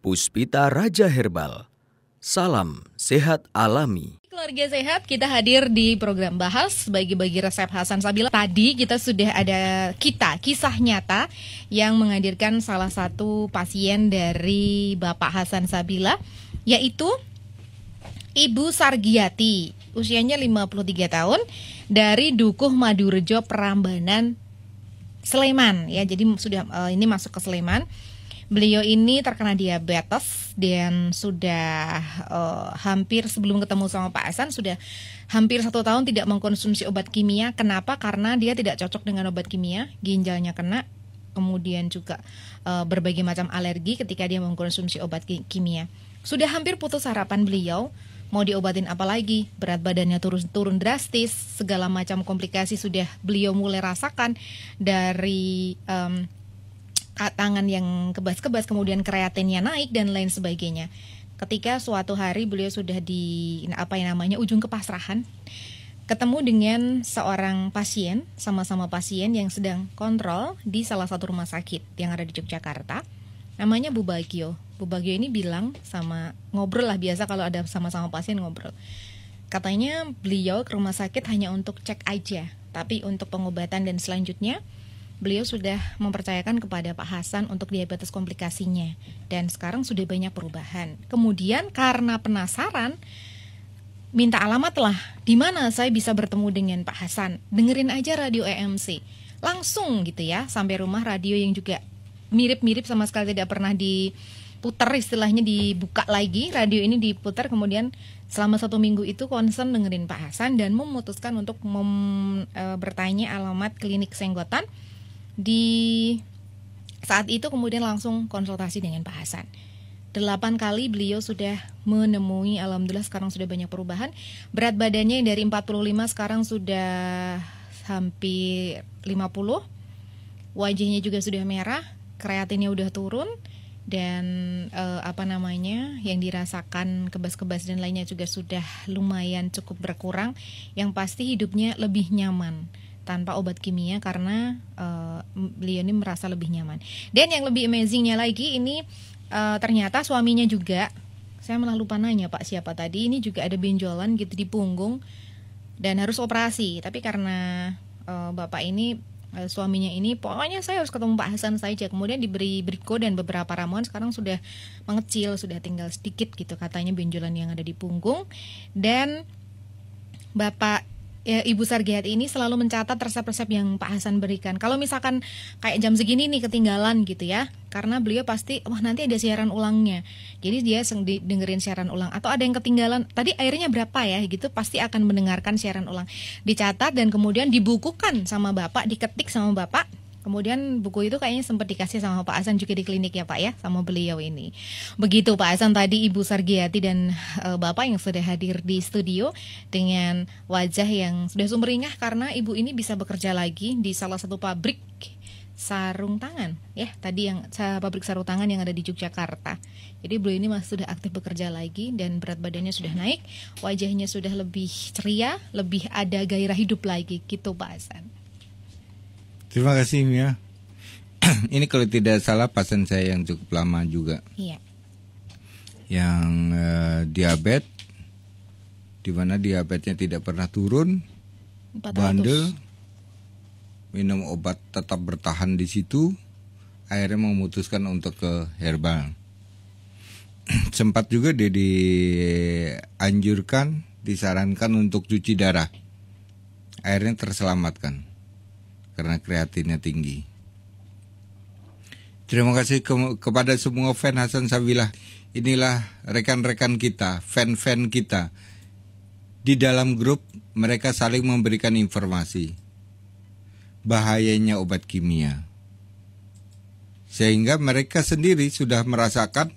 Puspita Raja Herbal. Salam sehat alami. Keluarga sehat, kita hadir di program Bahas Bagi-bagi Resep Hasan Sabila. Tadi kita sudah ada kisah nyata yang menghadirkan salah satu pasien dari Bapak Hasan Sabila, yaitu Ibu Sargiati, usianya 53 tahun, dari Dukuh Madurejo, Prambanan, Sleman. Ya, jadi sudah ini masuk ke Sleman. Beliau ini terkena diabetes dan sudah hampir, sebelum ketemu sama Pak Hasan, sudah hampir 1 tahun tidak mengkonsumsi obat kimia. Kenapa? Karena dia tidak cocok dengan obat kimia, ginjalnya kena, kemudian juga berbagai macam alergi ketika dia mengkonsumsi obat kimia. Sudah hampir putus harapan beliau, mau diobatin apa lagi, berat badannya turun drastis, segala macam komplikasi sudah beliau mulai rasakan, dari tangan yang kebas-kebas, kemudian kreatinnya naik dan lain sebagainya. Ketika suatu hari beliau sudah di ujung kepasrahan, ketemu dengan seorang pasien, sama-sama pasien yang sedang kontrol di salah satu rumah sakit yang ada di Yogyakarta. Namanya Bu Bagio. Bu Bagio ini bilang ngobrol lah, biasa kalau ada sama-sama pasien ngobrol. Katanya beliau ke rumah sakit hanya untuk cek aja, tapi untuk pengobatan dan selanjutnya beliau sudah mempercayakan kepada Pak Hasan untuk diabetes komplikasinya, dan sekarang sudah banyak perubahan. Kemudian karena penasaran, minta alamat lah, di mana saya bisa bertemu dengan Pak Hasan. Dengerin aja radio EMC, langsung gitu ya, sampai rumah. Radio yang juga mirip-mirip, sama sekali tidak pernah diputar, istilahnya dibuka lagi. Radio ini diputar, kemudian selama 1 minggu itu konsen dengerin Pak Hasan dan memutuskan untuk bertanya alamat klinik Senggotan. Di saat itu kemudian langsung konsultasi dengan Pak Hasan. 8 kali beliau sudah menemui, alhamdulillah sekarang sudah banyak perubahan. Berat badannya dari 45 sekarang sudah hampir 50. Wajahnya juga sudah merah, kreatinnya udah turun, dan yang dirasakan kebas-kebas dan lainnya juga sudah lumayan cukup berkurang. Yang pasti hidupnya lebih nyaman tanpa obat kimia, karena beliau ini merasa lebih nyaman. Dan yang lebih amazingnya lagi, ini ternyata suaminya juga, saya malah lupa nanya Pak siapa tadi, ini juga ada benjolan gitu di punggung dan harus operasi. Tapi karena bapak ini, suaminya ini, pokoknya saya harus ketemu Pak Hasan saja. Kemudian diberi briko dan beberapa ramuan, sekarang sudah mengecil, sudah tinggal sedikit gitu katanya benjolan yang ada di punggung. Dan Ibu Sargiati ini selalu mencatat resep-resep yang Pak Hasan berikan. Kalau misalkan kayak jam segini nih ketinggalan gitu ya, karena beliau pasti, nanti ada siaran ulangnya, jadi dia dengerin siaran ulang. Atau ada yang ketinggalan, tadi airnya berapa ya gitu, pasti akan mendengarkan siaran ulang. Dicatat dan kemudian dibukukan sama Bapak, diketik sama Bapak. Kemudian buku itu kayaknya sempat dikasih sama Pak Hasan juga di klinik ya Pak ya, sama beliau ini. Begitu Pak Hasan tadi, Ibu Sargiati dan Bapak yang sudah hadir di studio dengan wajah yang sudah sumringah, karena Ibu ini bisa bekerja lagi di salah satu pabrik sarung tangan ya, tadi yang pabrik sarung tangan yang ada di Yogyakarta. Jadi beliau ini sudah aktif bekerja lagi dan berat badannya sudah naik, wajahnya sudah lebih ceria, lebih ada gairah hidup lagi gitu Pak Hasan. Terima kasih Mia. Ini kalau tidak salah pasien saya yang cukup lama juga. Iya. Yang diabetes, di mana diabetesnya tidak pernah turun, 400. bandel, minum obat tetap bertahan di situ, akhirnya memutuskan untuk ke herbal. Sempat juga dia disarankan untuk cuci darah, akhirnya terselamatkan karena kreatinnya tinggi. Terima kasih kepada semua fan Hasan Sabila. Inilah rekan-rekan kita, fan-fan kita. Di dalam grup mereka saling memberikan informasi bahayanya obat kimia, sehingga mereka sendiri sudah merasakan,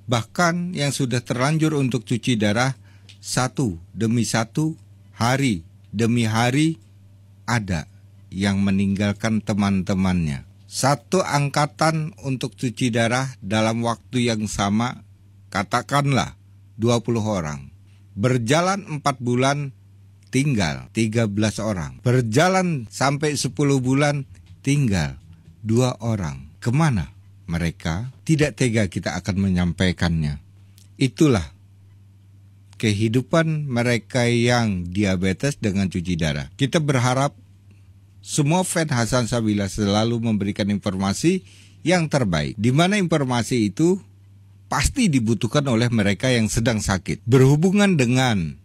bahkan yang sudah terlanjur untuk cuci darah 1 demi 1, hari demi hari, ada yang meninggalkan teman-temannya. 1 angkatan untuk cuci darah dalam waktu yang sama, katakanlah 20 orang. Berjalan 4 bulan, tinggal 13 orang. Berjalan sampai 10 bulan, tinggal 2 orang. Kemana mereka, tidak tega kita akan menyampaikannya. Itulah kehidupan mereka yang diabetes dengan cuci darah. Kita berharap semua fan Hasan Sabila selalu memberikan informasi yang terbaik, di mana informasi itu pasti dibutuhkan oleh mereka yang sedang sakit. Berhubungan dengan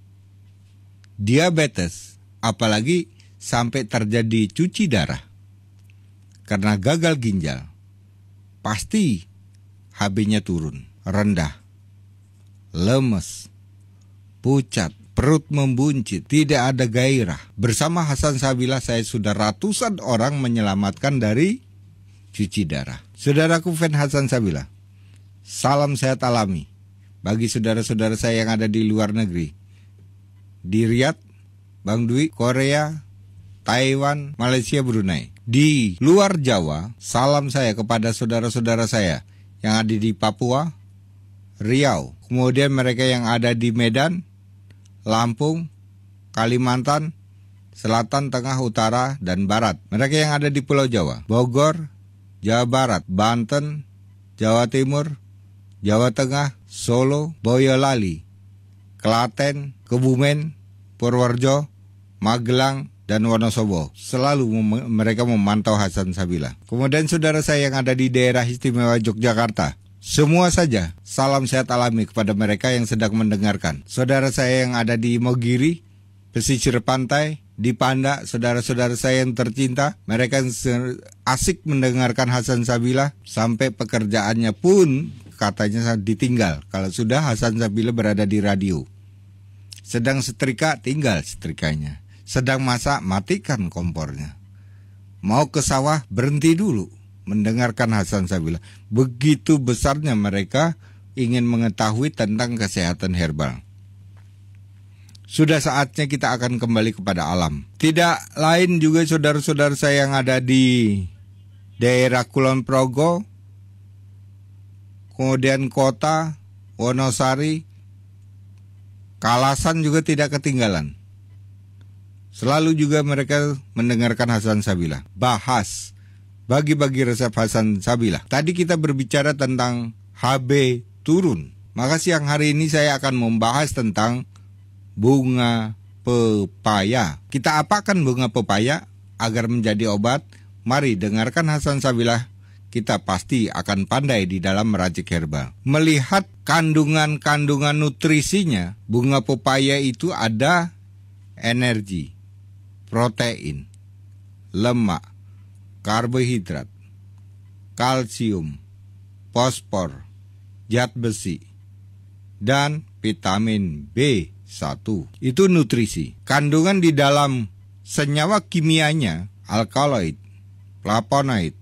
diabetes, apalagi sampai terjadi cuci darah karena gagal ginjal, pasti HB-nya turun, rendah, lemes, pucat, perut membuncit, tidak ada gairah. Bersama Hasan Sabila saya sudah ratusan orang menyelamatkan dari cuci darah. Saudaraku fan Hasan Sabila, salam sehat alami bagi saudara-saudara saya yang ada di luar negeri, di Riyadh, Bang Dwi, Korea, Taiwan, Malaysia, Brunei. Di luar Jawa, salam saya kepada saudara-saudara saya yang ada di Papua, Riau, kemudian mereka yang ada di Medan, Lampung, Kalimantan, Selatan, Tengah, Utara, dan Barat. Mereka yang ada di Pulau Jawa, Bogor, Jawa Barat, Banten, Jawa Timur, Jawa Tengah, Solo, Boyolali, Klaten, Kebumen, Purworejo, Magelang, dan Wonosobo. Selalu mereka memantau Hasan Sabila. Kemudian saudara saya yang ada di daerah istimewa Yogyakarta, semua saja salam sehat alami kepada mereka yang sedang mendengarkan. Saudara saya yang ada di Mogiri, pesisir pantai, di Panda, saudara-saudara saya yang tercinta, mereka yang asik mendengarkan Hasan Sabila, sampai pekerjaannya pun katanya ditinggal kalau sudah Hasan Sabila berada di radio. Sedang setrika, tinggal setrikanya. Sedang masak, matikan kompornya. Mau ke sawah, berhenti dulu mendengarkan Hasan Sabila. Begitu besarnya mereka ingin mengetahui tentang kesehatan herbal. Sudah saatnya kita akan kembali kepada alam. Tidak lain juga saudara-saudara saya yang ada di daerah Kulon Progo, kemudian kota, Wonosari, Kalasan juga tidak ketinggalan. Selalu juga mereka mendengarkan Hasan Sabila. Bahas, bagi-bagi resep Hasan Sabila. Tadi kita berbicara tentang HB turun. Maka siang hari ini saya akan membahas tentang bunga pepaya. Kita apakan bunga pepaya agar menjadi obat? Mari dengarkan Hasan Sabila. Kita pasti akan pandai di dalam meracik herbal. Melihat kandungan-kandungan nutrisinya, bunga pepaya itu ada energi, protein, lemak, karbohidrat, kalsium, fosfor, zat besi, dan vitamin B1. Itu nutrisi. Kandungan di dalam senyawa kimianya, alkaloid, flavonoid,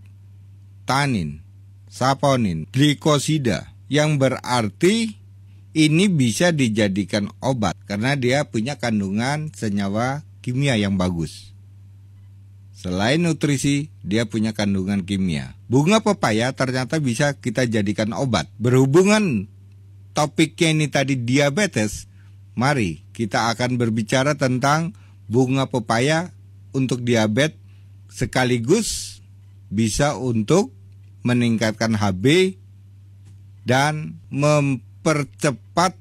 tanin, saponin, glikosida, yang berarti ini bisa dijadikan obat karena dia punya kandungan senyawa kimia yang bagus. Selain nutrisi, dia punya kandungan kimia. Bunga pepaya ternyata bisa kita jadikan obat. Berhubungan topiknya ini tadi diabetes, mari kita akan berbicara tentang bunga pepaya untuk diabetes, sekaligus bisa untuk meningkatkan HB dan mempercepat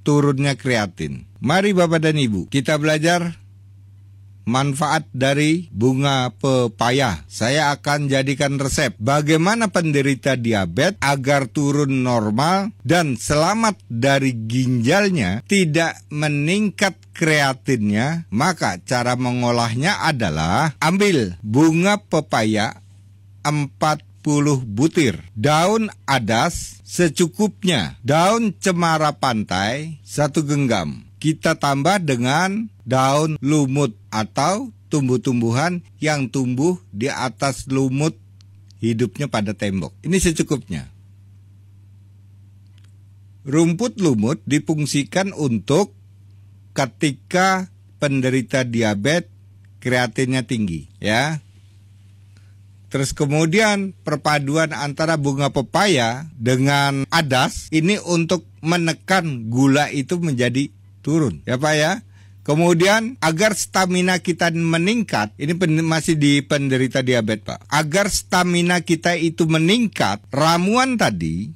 turunnya kreatin. Mari Bapak dan Ibu, kita belajar manfaat dari bunga pepaya. Saya akan jadikan resep bagaimana penderita diabetes agar turun normal dan selamat dari ginjalnya, tidak meningkat kreatinnya. Maka cara mengolahnya adalah ambil bunga pepaya 40 butir, daun adas secukupnya, daun cemara pantai 1 genggam. Kita tambah dengan daun lumut atau tumbuh-tumbuhan yang tumbuh di atas lumut, hidupnya pada tembok. Ini secukupnya. Rumput lumut difungsikan untuk ketika penderita diabetes kreatinnya tinggi, ya. Terus kemudian perpaduan antara bunga pepaya dengan adas ini untuk menekan gula itu menjadi turun, ya Pak ya. Kemudian agar stamina kita meningkat, ini masih di penderita diabetes Pak. Agar stamina kita itu meningkat, ramuan tadi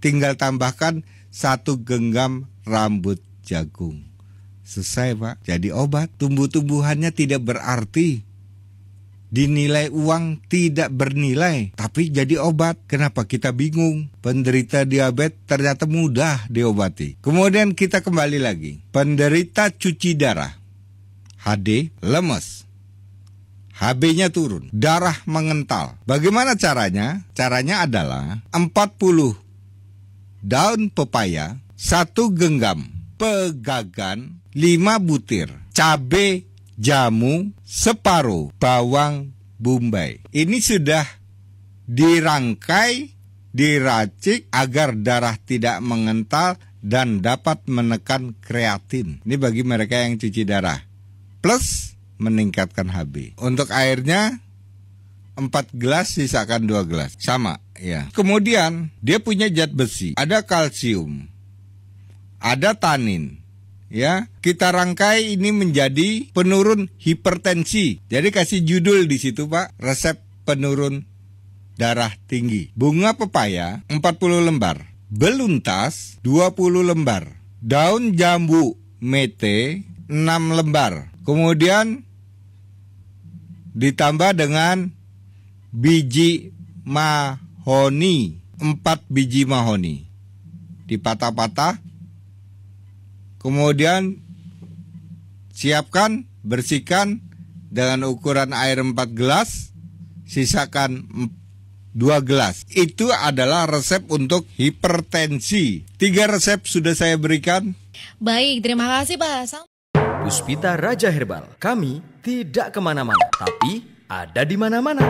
tinggal tambahkan 1 genggam rambut jagung. Selesai Pak, jadi obat. Tumbuh-tumbuhannya tidak berarti. Dinilai uang tidak bernilai, tapi jadi obat. Kenapa kita bingung? Penderita diabetes ternyata mudah diobati. Kemudian kita kembali lagi. Penderita cuci darah, HD lemes, HB-nya turun, darah mengental. Bagaimana caranya? Caranya adalah 40 daun pepaya, 1 genggam pegagan, 5 butir cabai jamu, separuh bawang bombay. Ini sudah dirangkai, diracik agar darah tidak mengental dan dapat menekan kreatin. Ini bagi mereka yang cuci darah. Plus meningkatkan HB. Untuk airnya 4 gelas sisakan 2 gelas. Sama ya. Kemudian dia punya zat besi, ada kalsium, ada tanin. Ya, kita rangkai ini menjadi penurun hipertensi. Jadi kasih judul di situ Pak, resep penurun darah tinggi. Bunga pepaya 40 lembar, beluntas 20 lembar, daun jambu mete 6 lembar. Kemudian ditambah dengan biji mahoni, 4 biji mahoni. Dipatah-patah. Kemudian siapkan, bersihkan dengan ukuran air 4 gelas, sisakan 2 gelas. Itu adalah resep untuk hipertensi. 3 resep sudah saya berikan. Baik, terima kasih Pak Hasan. Puspita Raja Herbal, kami tidak kemana-mana, tapi ada di mana-mana.